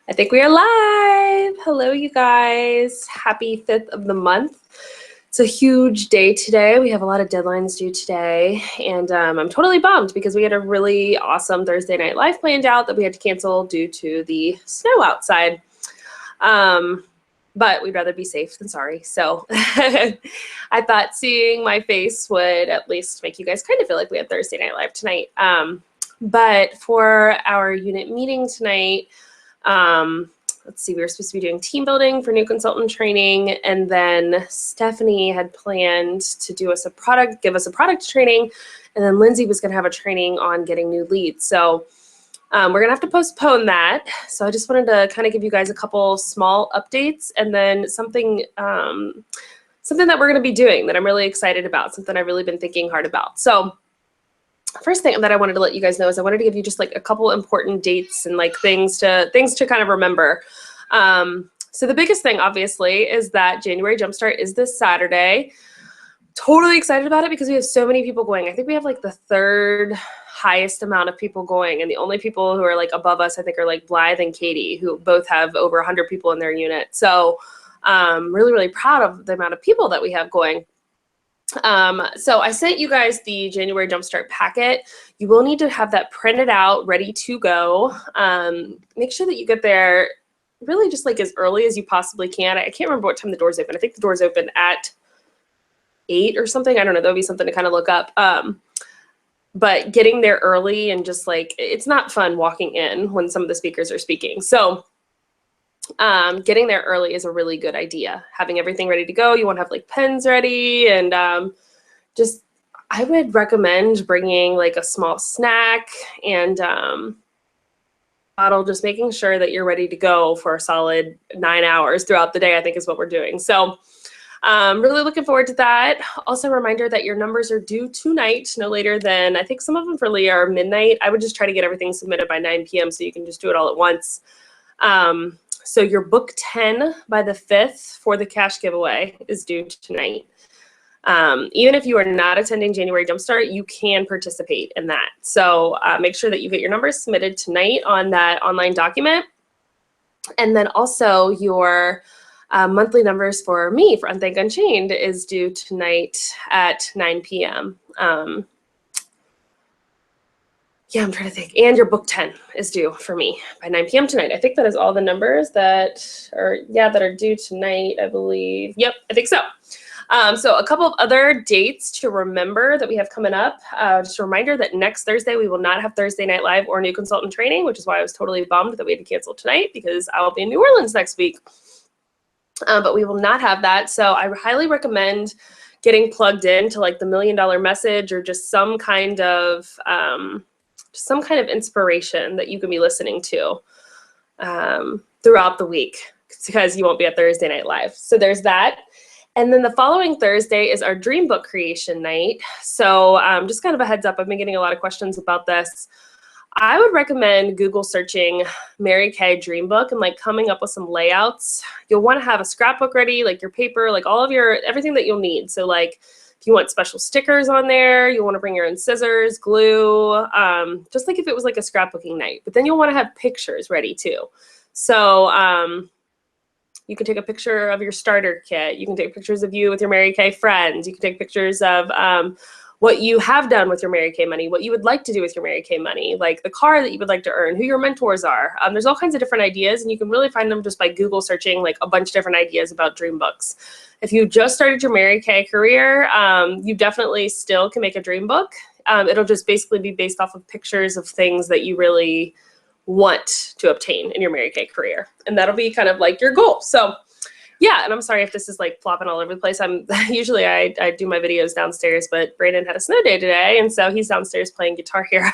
I think we are live. Hello, you guys. Happy 5th of the month. It's a huge day today. We have a lot of deadlines due today, and I'm totally bummed because we had a really awesome Thursday Night Live planned out that we had to cancel due to the snow outside. But we'd rather be safe than sorry. So I thought seeing my face would at least make you guys kind of feel like we had Thursday Night Live tonight. But for our unit meeting tonight, let's see, we were supposed to be doing team building for new consultant training, and then Stephanie had planned to give us a product training, and then Lindsay was going to have a training on getting new leads. So we're going to have to postpone that. So I just wanted to kind of give you guys a couple small updates, and then something that we're going to be doing that I'm really excited about, something I've really been thinking hard about. So first thing that I wanted to let you guys know is I wanted to give you just like a couple important dates and like things to kind of remember. So the biggest thing obviously is that January Jumpstart is this Saturday. Totally excited about it because we have so many people going. I think we have like the third highest amount of people going, and the only people who are like above us I think are like Blythe and Katie, who both have over 100 people in their unit. So really, really proud of the amount of people that we have going. So I sent you guys the January Jumpstart packet. You will need to have that printed out, ready to go. Make sure that you get there really just like as early as you possibly can. I can't remember what time the doors open. I think the doors open at 8 or something. I don't know. That'll be something to kind of look up. But getting there early and just like, it's not fun walking in when some of the speakers are speaking. So getting there early is a really good idea. Having everything ready to go. You want to have like pens ready, and just I would recommend bringing like a small snack and bottle, just making sure that you're ready to go for a solid 9 hours throughout the day, I think is what we're doing. So really looking forward to that. Also a reminder that your numbers are due tonight, no later than, I think some of them for Leah are midnight. I would just try to get everything submitted by 9 p.m. so you can just do it all at once. So your book 10 by the 5th for the cash giveaway is due tonight. Even if you are not attending January Jumpstart, you can participate in that. So make sure that you get your numbers submitted tonight on that online document. And then also your monthly numbers for me for Unthink Unchained is due tonight at 9 p.m. Yeah, I'm trying to think. And your book 10 is due for me by 9 p.m. tonight. I think that is all the numbers that are due tonight, I believe. Yep, I think so. So a couple of other dates to remember that we have coming up. Just a reminder that next Thursday we will not have Thursday Night Live or new consultant training, which is why I was totally bummed that we had to cancel tonight because I will be in New Orleans next week. But we will not have that. So I highly recommend getting plugged in to like the $1 Million Message or just some kind of inspiration that you can be listening to throughout the week, because you won't be at Thursday Night Live. So there's that. And then the following Thursday is our dream book creation night. So just kind of a heads up, I've been getting a lot of questions about this. I would recommend Google searching Mary Kay Dream Book and like coming up with some layouts. You'll want to have a scrapbook ready, like your paper, like all of everything that you'll need. So like if you want special stickers on there, you'll want to bring your own scissors, glue, just like if it was like a scrapbooking night. But then you'll want to have pictures ready too. So you can take a picture of your starter kit. You can take pictures of you with your Mary Kay friends. You can take pictures of what you have done with your Mary Kay money, what you would like to do with your Mary Kay money, like the car that you would like to earn, who your mentors are. There's all kinds of different ideas, and you can really find them just by Google searching like a bunch of different ideas about dream books. If you just started your Mary Kay career, you definitely still can make a dream book. It'll just basically be based off of pictures of things that you really want to obtain in your Mary Kay career. And that'll be kind of like your goal. So yeah, and I'm sorry if this is like flopping all over the place. Usually I do my videos downstairs, but Brandon had a snow day today, and so he's downstairs playing Guitar Hero.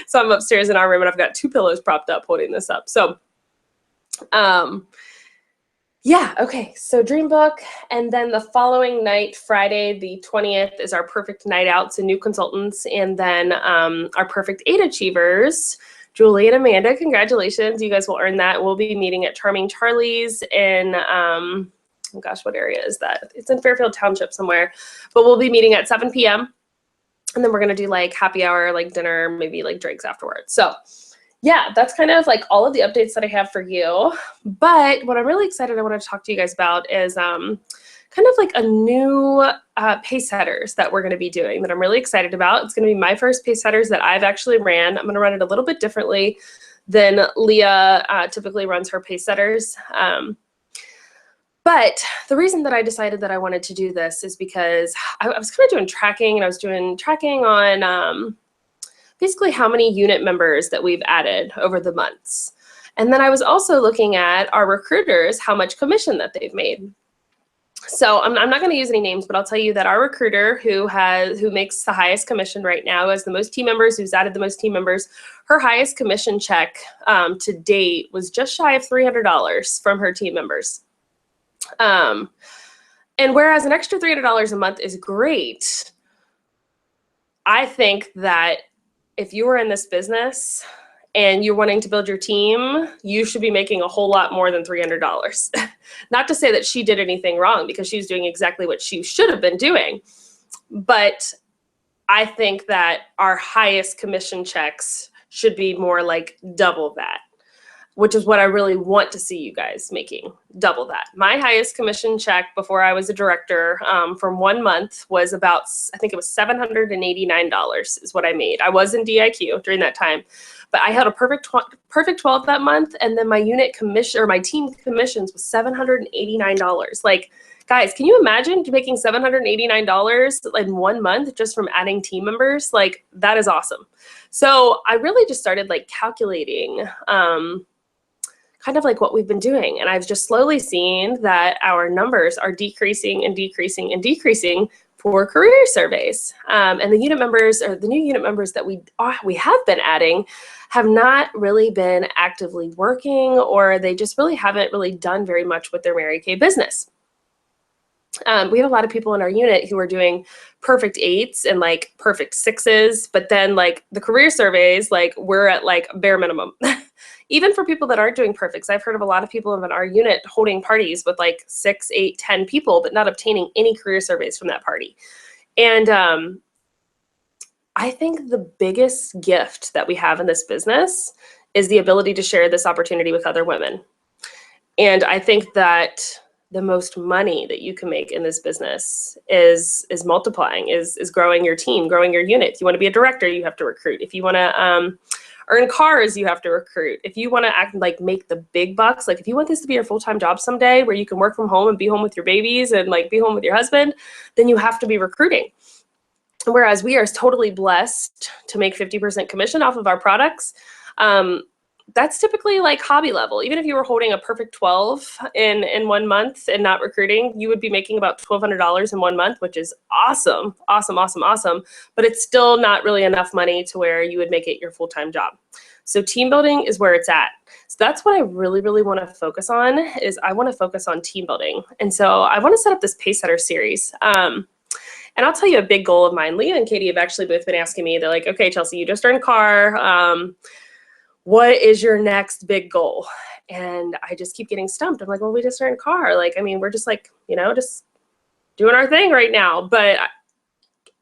So I'm upstairs in our room, and I've got 2 pillows propped up holding this up. So yeah, okay, so dream book, and then the following night, Friday the 20th, is our perfect night out, so new consultants, and then our perfect 8 achievers. Julie and Amanda, congratulations. You guys will earn that. We'll be meeting at Charming Charlie's in, oh gosh, what area is that? It's in Fairfield Township somewhere. But we'll be meeting at 7 p.m. And then we're going to do like happy hour, like dinner, maybe like drinks afterwards. So yeah, that's kind of like all of the updates that I have for you. But what I'm really excited I want to talk to you guys about is kind of like a new pace setters that we're going to be doing that I'm really excited about. It's going to be my first pace setters that I've actually ran. I'm going to run it a little bit differently than Leah typically runs her pace setters. But the reason that I decided that I wanted to do this is because I was kind of doing tracking, and I was doing tracking on basically how many unit members that we've added over the months. And then I was also looking at our recruiters, how much commission that they've made. So I'm not going to use any names, but I'll tell you that our recruiter who makes the highest commission right now, has the most team members, who's added the most team members, her highest commission check to date was just shy of $300 from her team members. And whereas an extra $300 a month is great, I think that if you are in this business and you're wanting to build your team, you should be making a whole lot more than $300. Not to say that she did anything wrong, because she was doing exactly what she should have been doing. But I think that our highest commission checks should be more like double that, which is what I really want to see you guys making, double that. My highest commission check before I was a director from 1 month was about, I think it was $789 is what I made. I was in DIQ during that time, but I had a perfect 12 that month, and then my unit commission, or my team commissions, was $789. Like, guys, can you imagine making $789 in 1 month just from adding team members? Like, that is awesome. So I really just started like calculating kind of like what we've been doing. And I've just slowly seen that our numbers are decreasing and decreasing and decreasing for career surveys. And the unit members, or the new unit members that we have been adding, have not really been actively working, or they just really haven't really done very much with their Mary Kay business. We have a lot of people in our unit who are doing perfect 8s and like perfect 6s, but then like the career surveys, like we're at like bare minimum. Even for people that aren't doing perfects, I've heard of a lot of people in our unit holding parties with like 6, 8, 10 people, but not obtaining any career surveys from that party. And I think the biggest gift that we have in this business is the ability to share this opportunity with other women. And I think that the most money that you can make in this business is multiplying, is growing your team, growing your unit. If you want to be a director, you have to recruit. If you want to earn cars, you have to recruit. If you want to act like make the big bucks, like if you want this to be your full-time job someday where you can work from home and be home with your babies and like be home with your husband, then you have to be recruiting. Whereas we are totally blessed to make 50% commission off of our products. That's typically like hobby level. Even if you were holding a perfect 12 in 1 month and not recruiting, you would be making about $1,200 in 1 month, which is awesome, awesome, awesome, awesome. But it's still not really enough money to where you would make it your full-time job. So team building is where it's at. So that's what I really, really want to focus on, is I want to focus on team building. And so I want to set up this pace setter series. And I'll tell you a big goal of mine. Leah and Katie have actually both been asking me, they're like, okay, Chelsea, you just earned a car. What is your next big goal? And I just keep getting stumped. I'm like, well, we just earned a car. Like, I mean, we're just like, you know, just doing our thing right now. But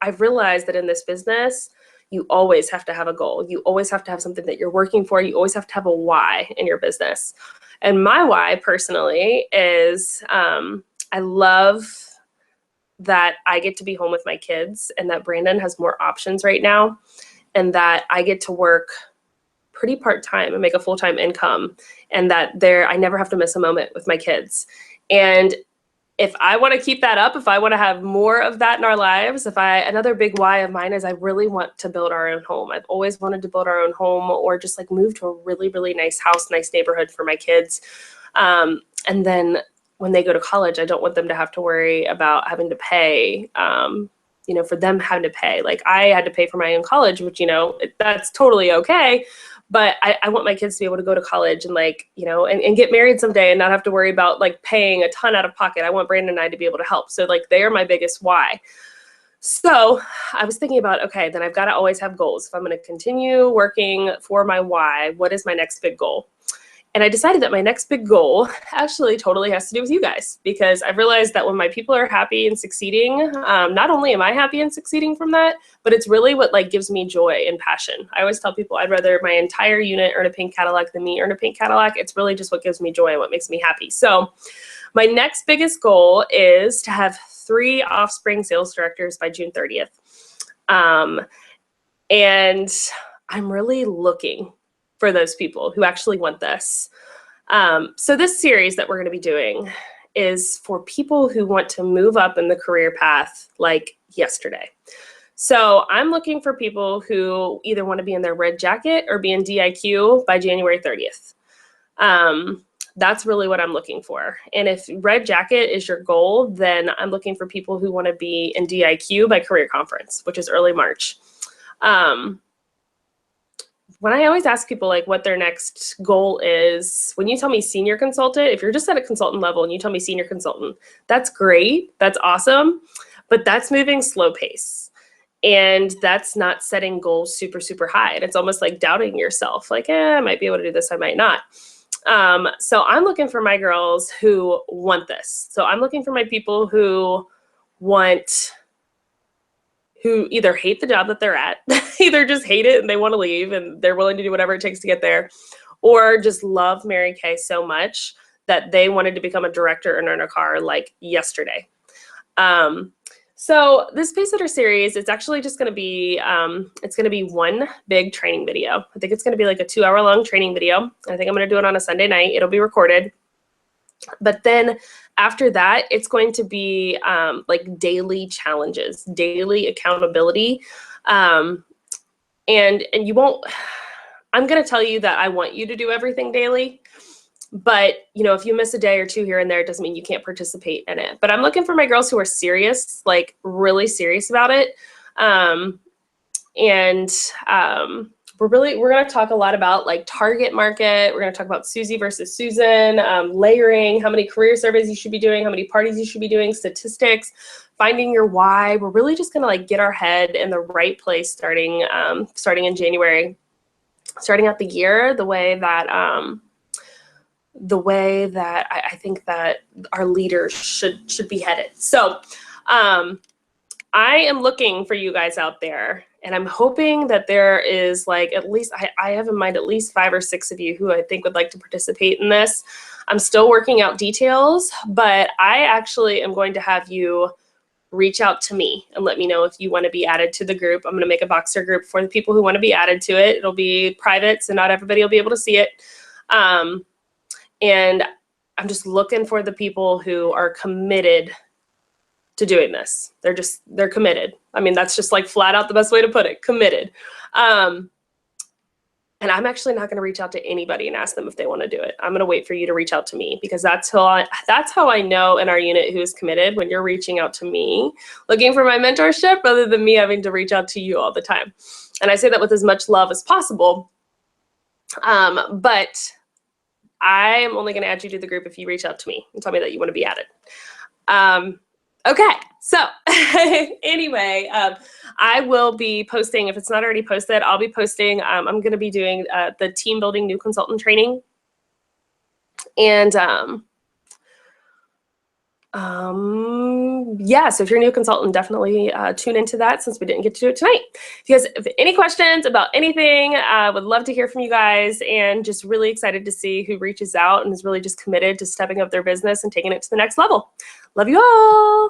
I've realized that in this business, you always have to have a goal. You always have to have something that you're working for. You always have to have a why in your business. And my why personally is I love that I get to be home with my kids, and that Brandon has more options right now, and that I get to work pretty part-time and make a full-time income, and that I never have to miss a moment with my kids. And if I want to keep that up, if I want to have more of that in our lives, another big why of mine is I really want to build our own home. I've always wanted to build our own home, or just like move to a really, really nice house, nice neighborhood for my kids. And then when they go to college, I don't want them to have to worry about having to pay, you know, for them having to pay. Like I had to pay for my own college, which, you know, that's totally okay. But I want my kids to be able to go to college and like, you know, and get married someday and not have to worry about like paying a ton out of pocket. I want Brandon and I to be able to help. So like they are my biggest why. So I was thinking about, okay, then I've got to always have goals. If I'm going to continue working for my why, what is my next big goal? And I decided that my next big goal actually totally has to do with you guys, because I've realized that when my people are happy and succeeding, not only am I happy and succeeding from that, but it's really what like gives me joy and passion. I always tell people I'd rather my entire unit earn a pink Cadillac than me earn a pink Cadillac. It's really just what gives me joy and what makes me happy. So my next biggest goal is to have 3 offspring sales directors by June 30th. And I'm really looking for those people who actually want this. So this series that we're going to be doing is for people who want to move up in the career path like yesterday. So I'm looking for people who either want to be in their red jacket or be in DIQ by January 30th. That's really what I'm looking for. And if red jacket is your goal, then I'm looking for people who want to be in DIQ by career conference, which is early March. When I always ask people like what their next goal is, when you tell me senior consultant, if you're just at a consultant level and you tell me senior consultant, that's great, that's awesome, but that's moving slow pace. And that's not setting goals super, super high. And it's almost like doubting yourself, like, I might be able to do this, I might not. So I'm looking for my girls who want this. So I'm looking for my people who either hate the job that they're at, either just hate it and they want to leave and they're willing to do whatever it takes to get there, or just love Mary Kay so much that they wanted to become a director and earn a car like yesterday. So this Pacesetter series, it's actually just going to be, it's going to be one big training video. I think it's going to be like a 2-hour-long training video. I think I'm going to do it on a Sunday night. It'll be recorded. But then after that, it's going to be like daily challenges, daily accountability. And you won't, I'm going to tell you that I want you to do everything daily. But, you know, if you miss a day or 2 here and there, it doesn't mean you can't participate in it. But I'm looking for my girls who are serious, like really serious about it. We're going to talk a lot about like target market. We're going to talk about Susie versus Susan, layering, how many career surveys you should be doing, how many parties you should be doing, statistics, finding your why. We're really just going to like get our head in the right place starting in January, starting out the year the way that I think that our leaders should be headed. So I am looking for you guys out there, and I'm hoping that there is like at least, I have in mind at least 5 or 6 of you who I think would like to participate in this. I'm still working out details, but I actually am going to have you reach out to me and let me know if you want to be added to the group. I'm going to make a Voxer group for the people who want to be added to it. It'll be private, so not everybody will be able to see it. And I'm just looking for the people who are committed to doing this. They're committed. I mean, that's just like flat out the best way to put it, committed. And I'm actually not going to reach out to anybody and ask them if they want to do it. I'm going to wait for you to reach out to me, because that's how I know in our unit who is committed, when you're reaching out to me, looking for my mentorship, rather than me having to reach out to you all the time. And I say that with as much love as possible. But I am only going to add you to the group if you reach out to me and tell me that you want to be added. Okay, so anyway, I will be posting, if it's not already posted, I'll be posting, I'm going to be doing the team building new consultant training. And yeah, so if you're a new consultant, definitely tune into that, since we didn't get to do it tonight. If you guys have any questions about anything, I would love to hear from you guys, and just really excited to see who reaches out and is really just committed to stepping up their business and taking it to the next level. Love you all.